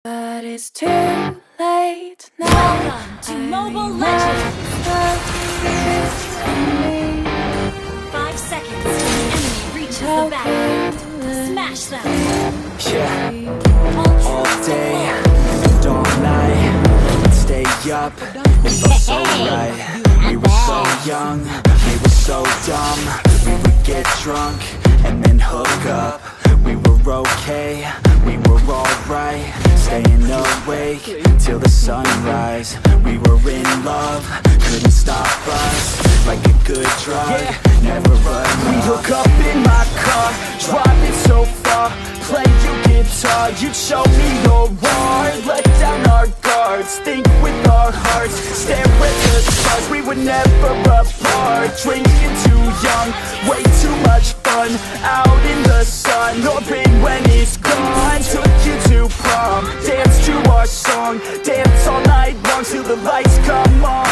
But it's too late now. Welcome to Mobile Legends! 5 seconds till the enemy reaches the battlefield. Smash them! Yeah, all day and all night, we'd stay up, it felt so right. We were so young, we were so dumb. We would get drunk and then hook up. We were okay, we were alright, staying awake till the sunrise. We were in love, couldn't stop us, like a good drug, never enough. We hook up in my car, driving so far, play you guitar, you'd show me your art, let down our guards, think with our hearts, stare at the stars. We were never apart, drinking too young, way too much fun, out in the sun, or pain when it's gone. Took you to prom, dance to our song, dance all night long till the lights come on.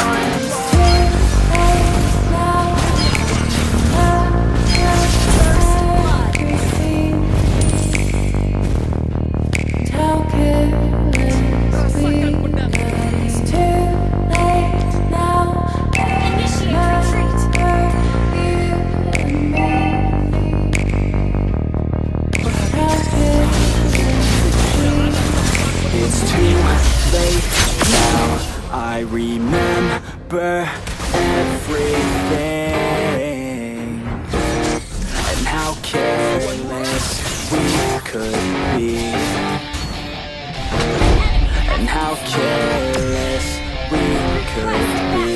It's too late now, I remember everything, and how careless we could be, and how careless we could be,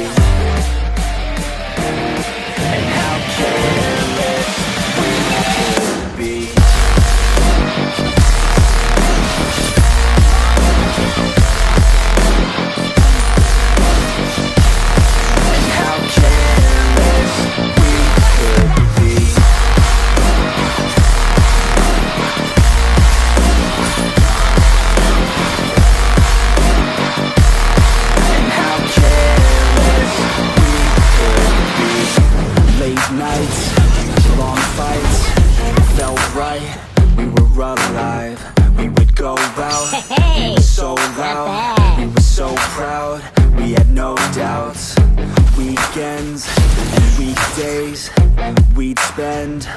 and how careless we could be. Nights, long fights, felt right, we were alive, we would go out, we were so loud, we were so proud, we had no doubts. Weekends and weekdays, we'd spend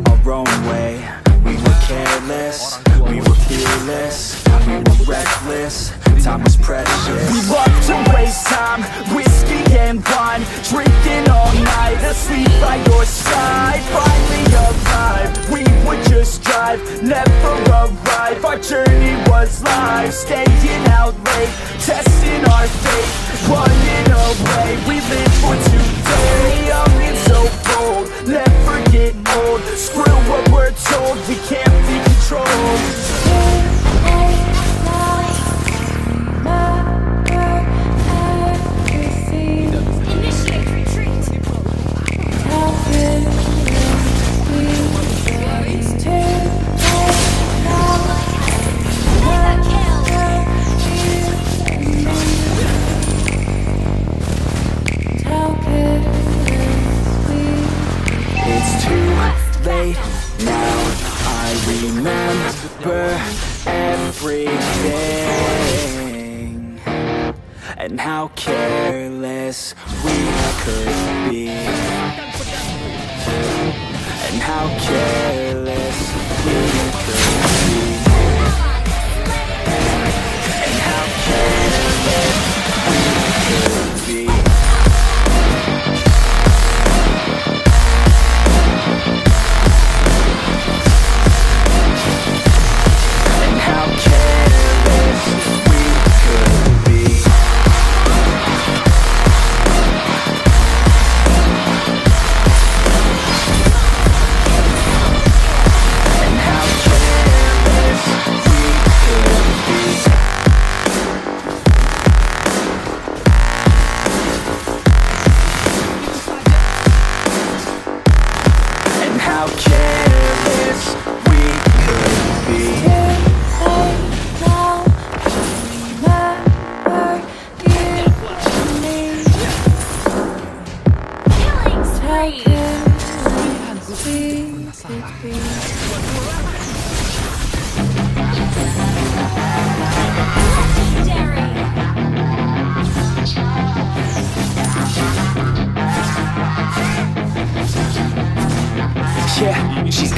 our own way. We were careless, we were fearless, we were reckless, time was precious. We loved to waste time, whiskey and wine, drinking all night, asleep by your side. Finally alive, we would just drive, never arrive. Our journey was live, staying out late, testing our fate, running away. We live for today, young and so bold, never get old. Screw what we're told, we can't be controlled. It's too late now, I remember everything, and how careless we could be, and how careless we could be, and how careless we could be.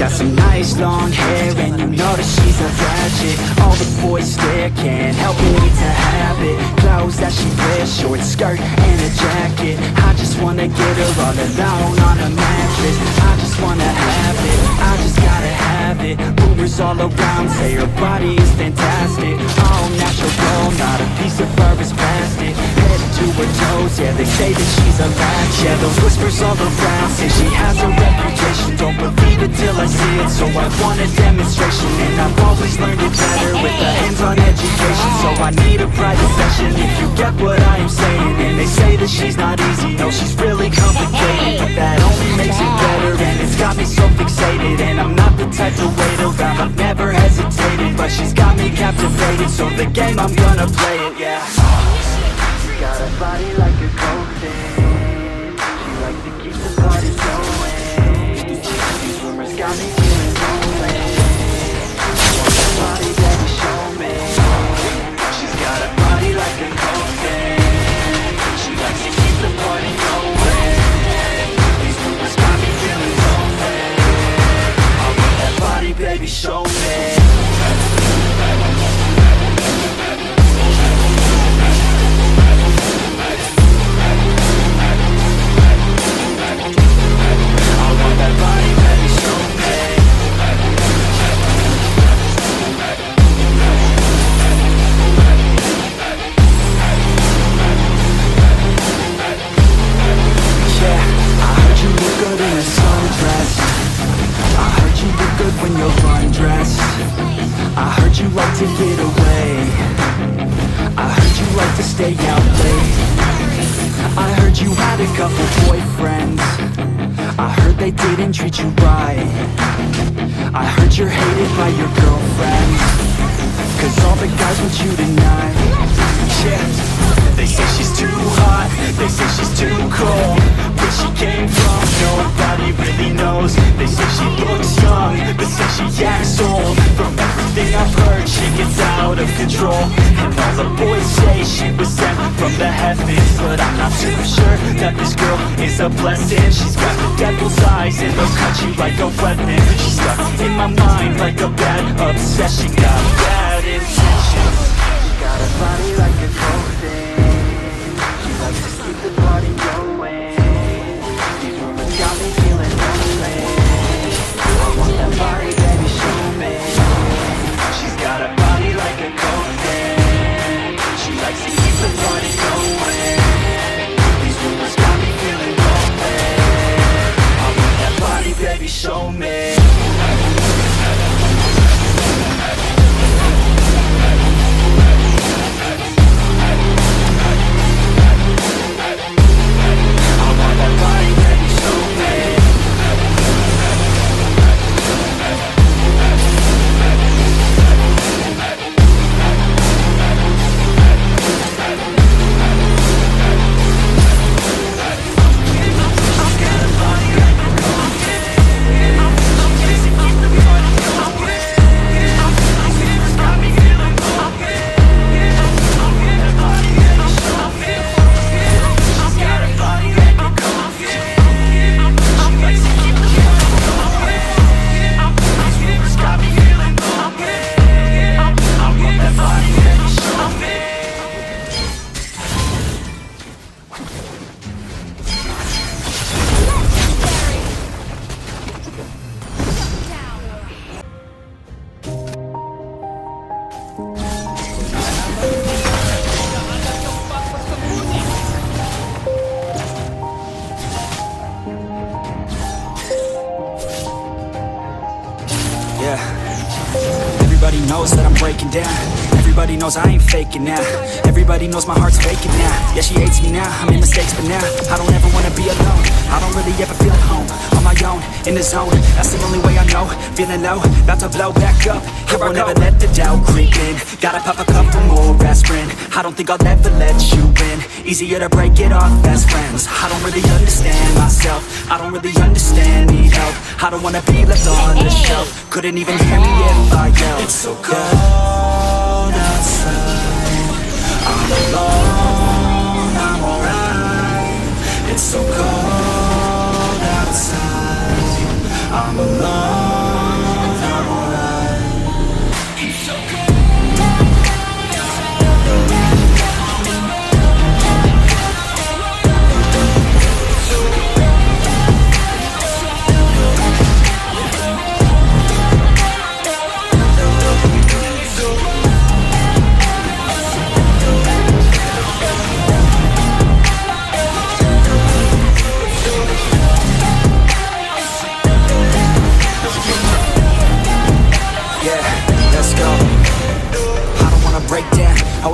got some nice long hair, and you know that she's a bad chick. All the boys stare, can't help it, it's a habit. Clothes that she wears, short skirt and a jacket. I just wanna get her all alone on a mattress. I just wanna have it, I just gotta have it. Rumors all around say her body is fantastic. All natural gold, not a piece of fur is plastic. Head to her toes, yeah, they say that she's a latch. Yeah, those whispers all around say she has a reputation. Don't believe it till I see it, so I want a demonstration. And I've always learned it better with a hands-on education. So I need a private session if you get what I am saying. And they say that she's not easy, no, she's really complicated, but that only makes it better, and it's got me so fixated. And I'm not the type to wait around, I've never hesitated, but she's got me captivated, so the game, I'm gonna play it, yeah. She got a body like a cocaine, she likes to keep the party going. These rumors got me feeling lonely. Want that body, baby, show me. She's got a body like a cocaine, she likes to keep the party going. These rumors got me feeling lonely. I want that body, baby, show me. When you're undressed, I heard you like to get away, I heard you like to stay out late, I heard you had a couple boyfriends, I heard they didn't treat you right, I heard you're hated by your girlfriends, cause all the guys want you tonight. Yeah, they say she's too hot, they say she's too cold, where she came from nobody really knows. They say she looks young, but say she acts old. From everything I've heard, she gets out of control. And all the boys say she was sent from the heavens, but I'm not too sure that this girl is a blessing. She's got the devil's eyes and they'll cut you like a weapon. She's stuck in my mind like a bad obsession. Got bad intentions. She got a body like a cocaine, she likes to keep the party going. These rumors got me feeling lonely. I want that body, baby, show me. She's got a body like a cocaine, she likes to keep the party going. These rumors got me feeling lonely. I want that body, baby, show me. Everybody knows that I'm breaking down. Everybody knows I ain't faking now. Everybody knows my heart's faking now. Yeah, she hates me now, I made mistakes, but now I don't ever wanna be alone. I don't really ever feel at home. On my own, in the zone, that's the only way I know. Feeling low, about to blow back up. I won't ever let the doubt creep in. Gotta pop a couple more aspirin. I don't think I'll ever let you in. Easier to break it off best friends. I don't really understand myself, I don't really understand, need help. I don't wanna be left on the shelf. Couldn't even hear me if I yelled. It's so cold outside, I'm alone, I'm alright. It's so cold outside, I'm alone.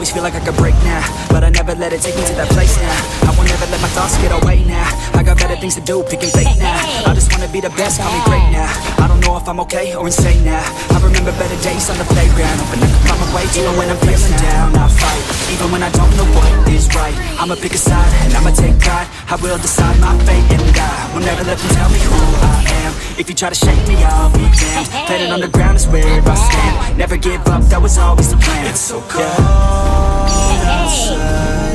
always feel like I could break now, but I never let it take me to that place now. I won't ever let my thoughts get away now. I got better things to do, picking fate now. I just wanna be the best, call me great now. I don't know if I'm okay or insane now. I remember better days on the playground, hoping I can find my way even when I'm feeling down. I fight, even when I don't know what is right. I'ma pick a side, and I'ma take pride. I will decide my fate and die. Will never let them tell me who I am. If you try to shake me, I'll be damned. Planet on the ground is where I stand. Never give up, that was always the plan. It's so cold outside.